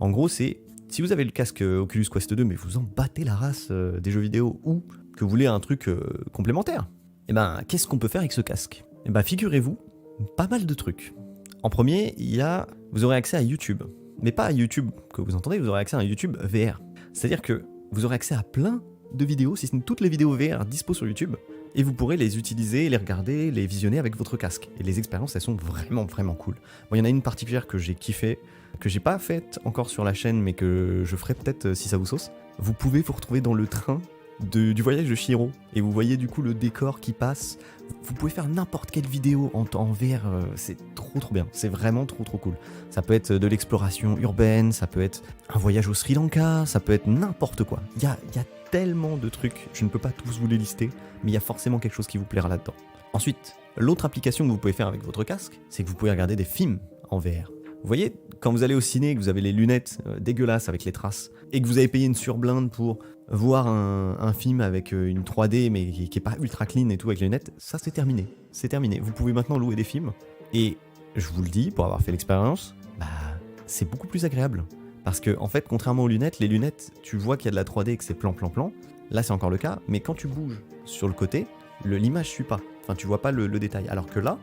En gros, c'est si vous avez le casque Oculus Quest 2, mais vous en battez la race des jeux vidéo ou que vous voulez un truc complémentaire, et ben qu'est-ce qu'on peut faire avec ce casque? Et ben figurez-vous, pas mal de trucs. En premier, vous aurez accès à YouTube. Mais pas à YouTube que vous entendez, vous aurez accès à un YouTube VR. C'est-à-dire que vous aurez accès à plein de vidéos, si ce n'est toutes les vidéos VR dispo sur YouTube, et vous pourrez les utiliser, les regarder, les visionner avec votre casque. Et les expériences, elles sont vraiment, vraiment cool. Bon, il y en a une particulière que j'ai kiffé, que j'ai pas faite encore sur la chaîne, mais que je ferai peut-être si ça vous sauce. Vous pouvez vous retrouver dans le train du voyage de Chihiro, et vous voyez du coup le décor qui passe. Vous pouvez faire n'importe quelle vidéo en VR, c'est trop bien, c'est vraiment trop cool. Ça peut être de l'exploration urbaine, ça peut être un voyage au Sri Lanka, ça peut être n'importe quoi. Il y a tellement de trucs, je ne peux pas tous vous les lister, mais il y a forcément quelque chose qui vous plaira là-dedans. Ensuite, l'autre application que vous pouvez faire avec votre casque, c'est que vous pouvez regarder des films en VR. Vous voyez, quand vous allez au ciné, que vous avez les lunettes dégueulasses avec les traces, et que vous avez payé une surblinde pour voir un film avec une 3D mais qui est pas ultra clean et tout avec les lunettes, ça c'est terminé. C'est terminé. Vous pouvez maintenant louer des films, et je vous le dis, pour avoir fait l'expérience, c'est beaucoup plus agréable. Parce que, en fait, contrairement aux lunettes, les lunettes, tu vois qu'il y a de la 3D et que c'est plan. Là, c'est encore le cas, mais quand tu bouges sur le côté, l'image suit pas. Enfin, tu vois pas le détail. Alors que là,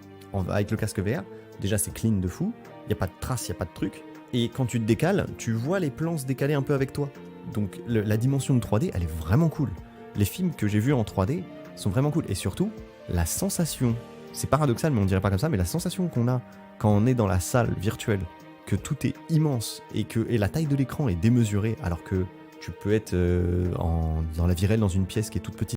avec le casque VR, déjà c'est clean de fou, il n'y a pas de traces, il n'y a pas de truc. Et quand tu te décales, tu vois les plans se décaler un peu avec toi. Donc la dimension de 3D, elle est vraiment cool. Les films que j'ai vus en 3D sont vraiment cool. Et surtout, la sensation, c'est paradoxal, mais on dirait pas comme ça, mais la sensation qu'on a quand on est dans la salle virtuelle, que tout est immense et la taille de l'écran est démesurée, alors que tu peux être dans la virelle dans une pièce qui est toute petite